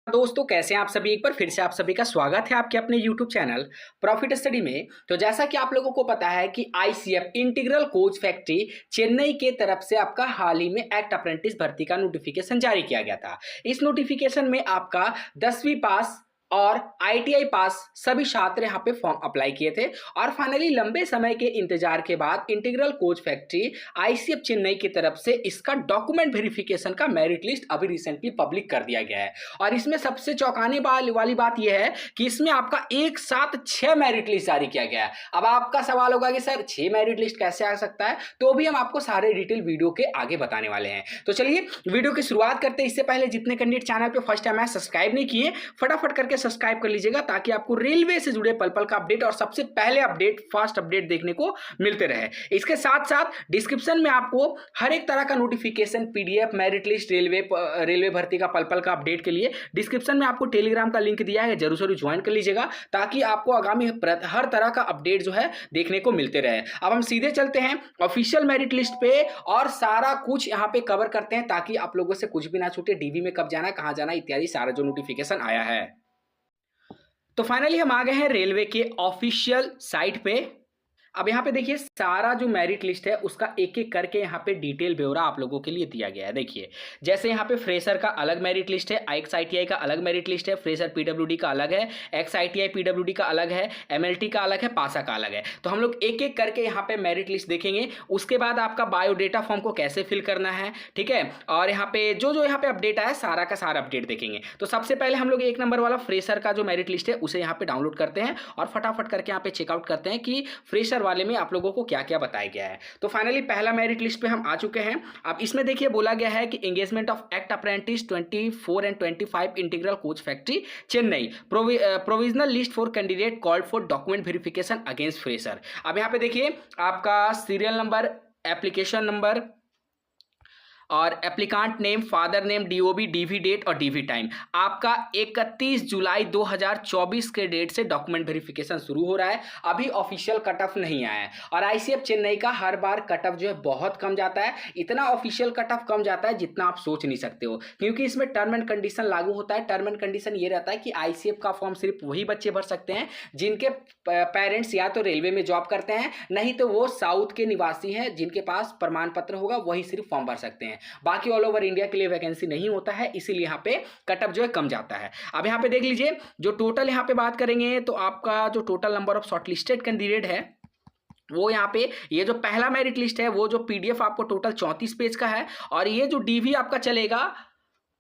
दोस्तों, कैसे हैं आप सभी। एक बार फिर से आप सभी का स्वागत है आपके अपने YouTube चैनल प्रॉफिट स्टडी में। तो जैसा कि आप लोगों को पता है कि ICF integral coach factory Chennai के तरफ से आपका हाल ही में एक्ट अप्रेंटिस भर्ती का नोटिफिकेशन जारी किया गया था। इस नोटिफिकेशन में आपका 10वीं पास और आईटीआई पास सभी छात्र यहाँ पे फॉर्म अप्लाई किए थे और फाइनली लंबे समय के इंतजार के बाद integral coach factory ICF Chennai की तरफ से इसका डॉक्यूमेंट वेरिफिकेशन का मेरिट लिस्ट अभी रिसेंटली पब्लिक कर दिया गया है। और इसमें सबसे चौंकाने वाली बात यह है कि इसमें आपका एक साथ 6 मेरिट लिस्ट जारी किया गया है। अब आपका सवाल होगा कि सर 6 मेरिट लिस्ट कैसे आ सकता है, तो भी हम आपको सारे डिटेल वीडियो के आगे बताने वाले हैं। तो चलिए वीडियो की शुरुआत करते हैं। इससे पहले जितने कैंडिडेट चैनल पे फर्स्ट टाइम है सब्सक्राइब नहीं किए, फटाफट करके सब्सक्राइब कर लीजिएगा ताकि आपको रेलवे से जुड़े पल पल का अपडेट और सबसे पहले अपडेट फास्ट अपडेट देखने को मिलते रहे। इसके साथ साथ डिस्क्रिप्शन में आपको हर एक तरह का notification, PDF, merit list, railway भर्ती का पल पल का अपडेट के लिए डिस्क्रिप्शन में आपको टेलीग्राम का लिंक दिया है, जरूर ज्वाइन कर लीजिएगा ताकि आपको आगामी हर तरह का अपडेट जो है देखने को मिलते रहे। अब हम सीधे चलते हैं ऑफिशियल मेरिट लिस्ट पे और सारा कुछ यहाँ पे कवर करते हैं ताकि आप लोगों से कुछ भी ना छूटे। डीवी में कब जाना, कहां जाना इत्यादि सारा जो नोटिफिकेशन आया है। तो फाइनली हम आ गए हैं रेलवे के ऑफिशियल साइट पे। अब यहाँ पे देखिए सारा जो मेरिट लिस्ट है उसका एक एक करके यहाँ पे डिटेल ब्यौरा आप लोगों के लिए दिया गया है। देखिए जैसे यहाँ पे फ्रेशर का अलग मेरिट लिस्ट है, एक्स आईटीआई का अलग मेरिट लिस्ट है, फ्रेशर पीडब्ल्यूडी का अलग है, एक्स आईटीआई पीडब्ल्यूडी का अलग है, एमएलटी का अलग है, पासा का अलग है। तो हम लोग एक एक करके यहाँ पे मेरिट लिस्ट देखेंगे। उसके बाद आपका बायोडेटा फॉर्म को कैसे फिल करना है, ठीक है, और यहाँ पे जो यहाँ पे अपडेट आया सारा का सारा अपडेट देखेंगे। तो सबसे पहले हम लोग 1 नंबर वाला फ्रेशर का जो मेरिट लिस्ट है उसे यहाँ पे डाउनलोड करते हैं और फटाफट करके यहाँ पे चेकआउट करते हैं कि फ्रेशर वाले में आप लोगों को क्या क्या बताया गया है। तो फाइनली पहला मेरिट लिस्ट पे हम आ चुके हैं। अब इसमें देखिए बोला गया है कि engagement of act apprentice 24 and 25 integral coach factory Chennai, provisional list for candidate called for document verification against fresher. अब यहाँ पे देखिए आपका सीरियल नंबर, एप्लीकेशन नंबर और applicant name, father name, DOB, DV date और डीवी टाइम। आपका 31 जुलाई 2024 के date से डॉक्यूमेंट वेरिफिकेशन शुरू हो रहा है। अभी ऑफिशियल कट ऑफ नहीं आया है और आईसीएफ चेन्नई का हर बार कट ऑफ जो है बहुत कम जाता है। इतना ऑफिशियल कट ऑफ कम जाता है जितना आप सोच नहीं सकते हो, क्योंकि इसमें टर्म एंड कंडीशन लागू होता है। टर्म एंड कंडीशन ये रहता है कि आईसीएफ का फॉर्म सिर्फ वही बच्चे भर सकते हैं जिनके पेरेंट्स या तो रेलवे में जॉब करते हैं, नहीं तो वो साउथ के निवासी हैं जिनके पास प्रमाण पत्र होगा, वही सिर्फ फॉर्म भर सकते हैं। बाकी ऑल ओवर इंडिया के लिए वैकेंसी नहीं होता है, इसीलिए यहाँ पे कटअप जो है कम जाता है। अब यहाँ पे देख लीजिए जो टोटल यहाँ पे बात करेंगे तो आपका जो total number of shortlisted candidate है वो यहाँ पे ये जो पहला मेरिट लिस्ट है वो जो पीडीएफ आपको टोटल 34 पेज का है और ये जो डीवी आपका चलेगा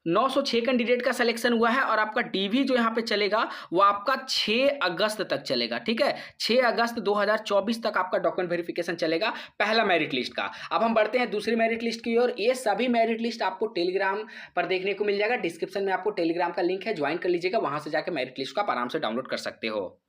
906 कैंडिडेट का सिलेक्शन हुआ है और आपका डीवी जो यहाँ पे चलेगा वो आपका 6 अगस्त तक चलेगा, ठीक है, 6 अगस्त 2024 तक आपका डॉक्यूमेंट वेरिफिकेशन चलेगा पहला मेरिट लिस्ट का। अब हम बढ़ते हैं दूसरी मेरिट लिस्ट की ओर। ये सभी मेरिट लिस्ट आपको टेलीग्राम पर देखने को मिल जाएगा। डिस्क्रिप्शन में आपको टेलीग्राम का लिंक है, ज्वाइन कर लीजिएगा, वहां से जाकर मेरिट लिस्ट को आप आराम से डाउनलोड कर सकते हो।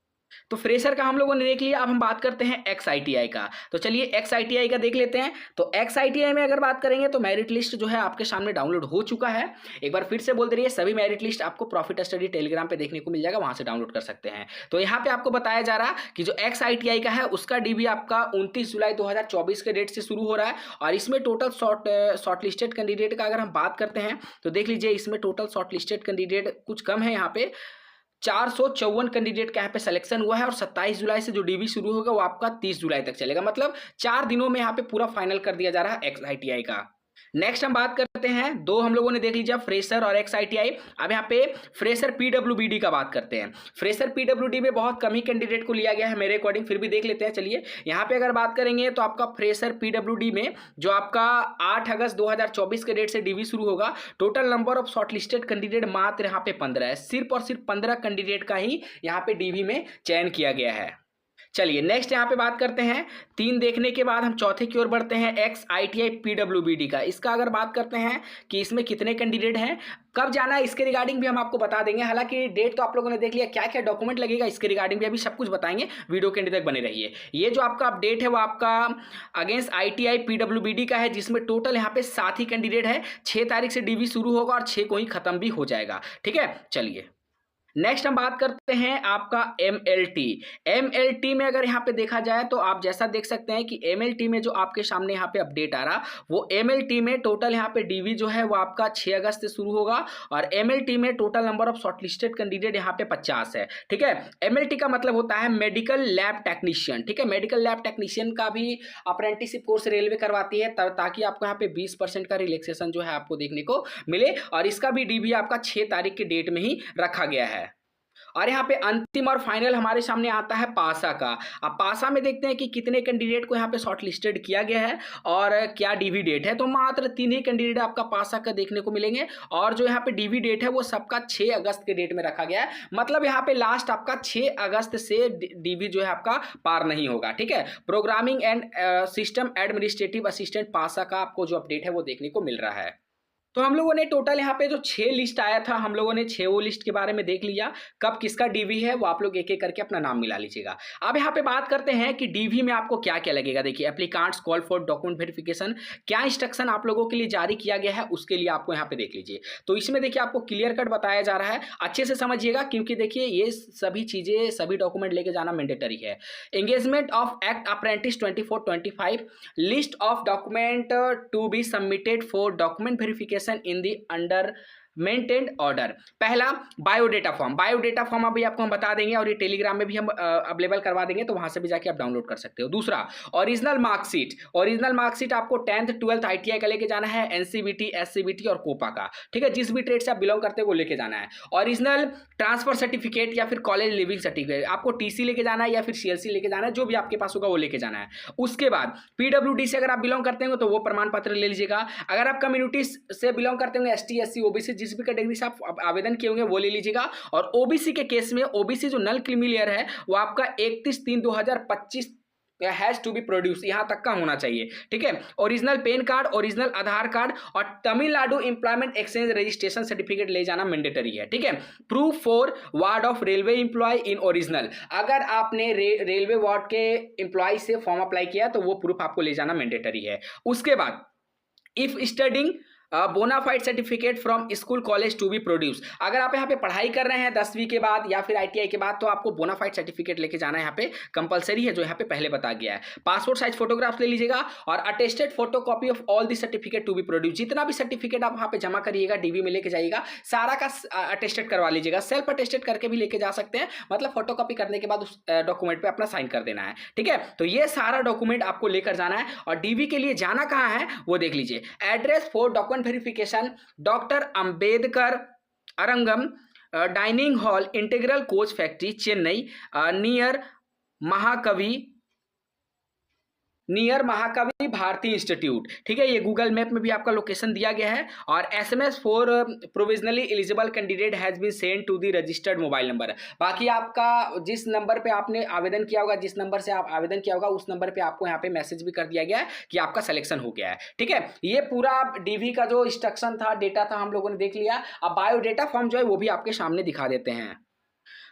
तो फ्रेशर का हम लोगों ने देख लिया। अब हम बात करते हैं एक्स आईटीआई का। तो चलिए एक्स आईटीआई का देख लेते हैं। तो एक्स आईटीआई में अगर बात करेंगे तो मेरिट लिस्ट जो है आपके सामने डाउनलोड हो चुका है। एक बार फिर से बोल दे रही है, सभी मेरिट लिस्ट आपको प्रॉफिट स्टडी टेलीग्राम पे देखने को मिल जाएगा, वहां से डाउनलोड कर सकते हैं। तो यहाँ पे आपको बताया जा रहा कि जो एक्स आईटीआई का है उसका डीबी आपका 29 जुलाई 2024 के डेट से शुरू हो रहा है और इसमें टोटल शॉर्टलिस्टेड कैंडिडेट का अगर हम बात करते हैं तो देख लीजिए इसमें टोटल शॉर्टलिस्टेड कैंडिडेट कुछ कम है। यहाँ पे 454 कैंडिडेट का यहाँ पे सिलेक्शन हुआ है और 27 जुलाई से जो डीवी शुरू होगा वो आपका 30 जुलाई तक चलेगा। मतलब 4 दिनों में यहाँ पे पूरा फाइनल कर दिया जा रहा है एक्स आईटीआई का। नेक्स्ट हम बात करते हैं, दो हम लोगों ने देख लीजिए फ्रेशर और एक्स आईटीआई। अब यहाँ पे फ्रेशर पीडब्ल्यूबीडी का बात करते हैं। फ्रेशर पीडब्ल्यूडी में बहुत कम ही कैंडिडेट को लिया गया है मेरे अकॉर्डिंग, फिर भी देख लेते हैं। चलिए यहाँ पे अगर बात करेंगे तो आपका फ्रेशर पीडब्ल्यूडी में जो आपका 8 अगस्त 2024 के डेट से डीवी शुरू होगा, total number of shortlisted candidate मात्र यहाँ पे 15 है। सिर्फ और सिर्फ 15 कैंडिडेट का ही यहाँ पे डीवी में चयन किया गया है। चलिए नेक्स्ट यहाँ पे बात करते हैं। 3 देखने के बाद हम चौथे की ओर बढ़ते हैं, एक्स आईटीआई पीडब्ल्यूबीडी का। इसका अगर बात करते हैं कि इसमें कितने कैंडिडेट हैं, कब जाना है, इसके रिगार्डिंग भी हम आपको बता देंगे। हालांकि डेट तो आप लोगों ने देख लिया, क्या क्या डॉक्यूमेंट लगेगा इसके रिगार्डिंग भी अभी सब कुछ बताएंगे, वीडियो के एंड तक बने रहिए। ये जो आपका अपडेट है वो आपका अगेंस्ट आईटीआई पीडब्ल्यूबीडी का है, जिसमें टोटल यहाँ पे 7 ही कैंडिडेट है। 6 तारीख से डीवी शुरू होगा और 6 को ही खत्म भी हो जाएगा, ठीक है। चलिए नेक्स्ट हम बात करते हैं आपका एमएलटी। एमएलटी में अगर यहाँ पे देखा जाए तो आप जैसा देख सकते हैं कि एमएलटी में जो आपके सामने यहाँ पे अपडेट आ रहा, वो एमएलटी में टोटल यहाँ पे डीवी जो है वो आपका 6 अगस्त से शुरू होगा और एमएलटी में total number of shortlisted candidate यहाँ पे 50 है। ठीक है, एमएलटी का मतलब होता है मेडिकल लैब टेक्नीशियन। ठीक है, मेडिकल लैब टेक्नीशियन का भी अप्रेंटिसशिप कोर्स रेलवे करवाती है ताकि आपको यहाँ पे 20% का रिलैक्सेशन जो है आपको देखने को मिले, और इसका भी डीवी आपका 6 तारीख के डेट में ही रखा गया है। और यहाँ पे अंतिम और फाइनल हमारे सामने आता है पासा का। अब पासा में देखते हैं कि कितने कैंडिडेट को यहाँ पे शॉर्ट लिस्टेड किया गया है और क्या डीवी डेट है। तो मात्र 3 ही कैंडिडेट आपका पासा का देखने को मिलेंगे और जो यहाँ पे डीवी डेट है वो सबका 6 अगस्त के डेट में रखा गया है। मतलब यहाँ पे लास्ट आपका 6 अगस्त से डीवी जो है आपका पार नहीं होगा। ठीक है, programming and system administrative assistant पासा का आपको जो अपडेट है वो देखने को मिल रहा है। तो हम लोगों ने टोटल यहाँ पे जो 6 लिस्ट आया था, हम लोगों ने 6 वो लिस्ट के बारे में देख लिया। कब किसका डीवी है वो आप लोग एक एक करके अपना नाम मिला लीजिएगा। अब यहाँ पे बात करते हैं कि डीवी में आपको क्या क्या लगेगा। देखिए, एप्लीकांट्स कॉल फॉर डॉक्यूमेंट वेरिफिकेशन, क्या इंस्ट्रक्शन आप लोगों के लिए जारी किया गया है उसके लिए आपको यहाँ पे देख लीजिए। तो इसमें देखिए आपको क्लियर कट बताया जा रहा है, अच्छे से समझिएगा क्योंकि देखिए ये सभी चीजें सभी डॉक्यूमेंट लेके जाना मैंडेटरी है। Engagement of act apprentice 24-25, list of document to be submitted for document verification in the under mentioned order. पहला बायोडेटा फॉर्म, बायोडेटा फॉर्म अभी आपको हम बता देंगे और ये टेलीग्राम में भी हम अवेलेबल करवा देंगे, तो वहां से भी जाके आप डाउनलोड कर सकते हो। दूसरा ओरिजिनल मार्कशीट, ओरिजिनल मार्कशीट आपको 10th 12th आईटीआई का लेके जाना है, एनसीबीटी एससीबीटी और कोपा का। ठीक है, जिस भी ट्रेड से आप बिलोंग करते हो वो लेके जाना है। ओरिजिनल ट्रांसफर सर्टिफिकेट या फिर कॉलेज लिविंग सर्टिफिकेट, आपको टीसी लेके जाना है या फिर सीएलसी लेके जाना है, जो भी आपके पास होगा वो लेके जाना है। उसके बाद पीडब्ल्यूडी से अगर आप बिलोंग करते हो तो वो प्रमाण पत्र ले लीजिएगा। अगर आप कम्युनिटी से बिलोंग करते होंगे, एसटी एससी ओबीसी जिस भी कैटेगरी से आप आवेदन किए होंगे वो ले लीजिएगा। और ओबीसी के केस में ओबीसी जो नल क्रीमिलियर है वो आपका 31/3/2025 हैज टू बी प्रोड्यूस, यहां तक का होना चाहिए। ठीक है, original pan card, original Aadhaar card और Tamil Nadu employment exchange registration certificate ले जाना मैंडेटरी है। ठीक है, proof for ward of railway employ in original, अगर आपने रेलवे वार्ड के एम्प्लॉय से फॉर्म अप्लाई किया तो वो प्रूफ आपको ले जाना मैंडेटरी है। उसके बाद if studying bonafide certificate from school college to be produce, अगर आप यहाँ पे पढ़ाई कर रहे हैं 10वीं के बाद या फिर आईटीआई के बाद तो आपको बोनाफाइड सर्टिफिकेट लेके जाना है, यहाँ पे कंपलसरी है जो यहाँ पे पहले बता गया है। पासपोर्ट साइज फोटोग्राफ्स ले लीजिएगा और attested photocopy of all the certificate to be produce, जितना भी सर्टिफिकेट आप वहाँ पे जमा करिएगा डीवी में लेके जाइएगा सारा का अटेस्टेड करवा लीजिएगा। सेल्फ अटेस्टेड करके भी लेके जा सकते हैं, मतलब फोटोकॉपी करने के बाद उस डॉक्यूमेंट पे अपना साइन कर देना है। ठीक है, तो ये सारा डॉक्यूमेंट आपको लेकर जाना है। और डीवी के लिए जाना कहाँ है वो देख लीजिए। Address for document verification, doctor Ambedkar Arangam dining hall, integral coach factory, Chennai, near Mahakavi Bharathi institute. ठीक है, ये गूगल मैप में भी आपका लोकेशन दिया गया है। और SMS for provisionally eligible candidate has been send to the registered mobile number, बाकी आपका जिस नंबर पे आपने आवेदन किया होगा, जिस नंबर से आप आवेदन किया होगा उस नंबर पे आपको यहाँ पे मैसेज भी कर दिया गया है कि आपका सिलेक्शन हो गया है। ठीक है, ये पूरा डीवी का जो इंस्ट्रक्शन था, डेटा था, हम लोगों ने देख लिया। अब बायोडेटा फॉर्म जो है वो भी आपके सामने दिखा देते हैं।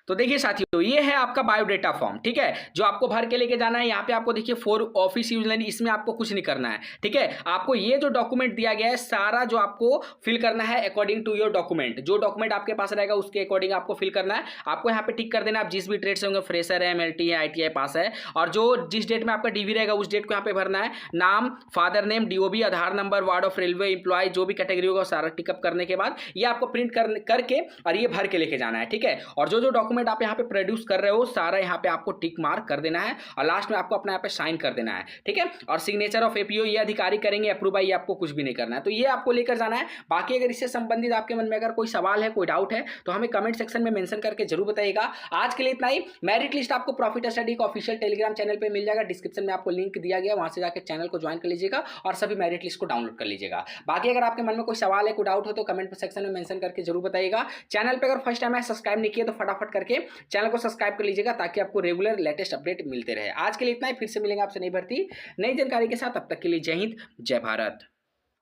तो देखिए साथियों, ये है आपका बायोडेटा फॉर्म। ठीक है, जो आपको भर के लेके जाना है। यहाँ पे आपको देखिए फॉर ऑफिस यूज लेनी, इसमें आपको कुछ नहीं करना है। ठीक है, आपको ये जो डॉक्यूमेंट दिया गया है सारा जो आपको फिल करना है अकॉर्डिंग टू योर डॉक्यूमेंट, जो डॉक्यूमेंट आपके पास रहेगा उसके अकॉर्डिंग आपको फिल करना है। आपको यहाँ पे टिक कर देना, आप जिस भी ट्रेड से होंगे, फ्रेशर है, एमएलटी है, आईटीआई पास है, और जो जिस डेट में आपका डीवी रहेगा उस डेट को यहाँ पे भरना है। नाम, father name, DOB, Aadhaar number, ward of railway employ, जो भी कैटेगरी होगा सारा टिकअप करने के बाद ये आपको प्रिंट करके और ये भर के लेके जाना है। ठीक है, और जो डॉक्यूमेंट आप यहाँ पे प्रोड्यूस कर रहे हो सारा यहाँ पे आपको टिक मार्क कर देना है और लास्ट में आपको अपना यहाँ पे साइन कर देना है। ठीक है, और सिग्नेचर ऑफ एपीओ ये अधिकारी करेंगे, अप्रूव बाय, ये आपको कुछ भी नहीं करना है। तो ये आपको लेकर जाना है। बाकी अगर इससे संबंधित आपके मन में अगर कोई सवाल है, कोई डाउट है तो हमें कमेंट सेक्शन में मेंशन करके जरूर बताइएगा। आज के लिए इतना ही। मेरिट लिस्ट आपको प्रॉफिट स्टडी का ऑफिशियल टेलीग्राम चैनल पे मिल जाएगा, डिस्क्रिप्शन में आपको लिंक दिया गया, वहां से जाकर चैनल को ज्वाइन कर लीजिएगा और सभी मेरिट लिस्ट को डाउनलोड कर लीजिएगा। बाकी अगर आपके मन में कोई सवाल है, कोई डाउट हो तो कमेंट सेक्शन में मेंशन करके जरूर बताइएगा। चैनल पे अगर फर्स्ट टाइम है सब्सक्राइब नहीं किया तो फटाफट करके चैनल को सब्सक्राइब कर लीजिएगा ताकि आपको रेगुलर लेटेस्ट अपडेट मिलते रहे। आज के लिए इतना ही, फिर से मिलेंगे आपसे नई भर्ती नई जानकारी के साथ। तब तक के लिए जय हिंद, जय भारत।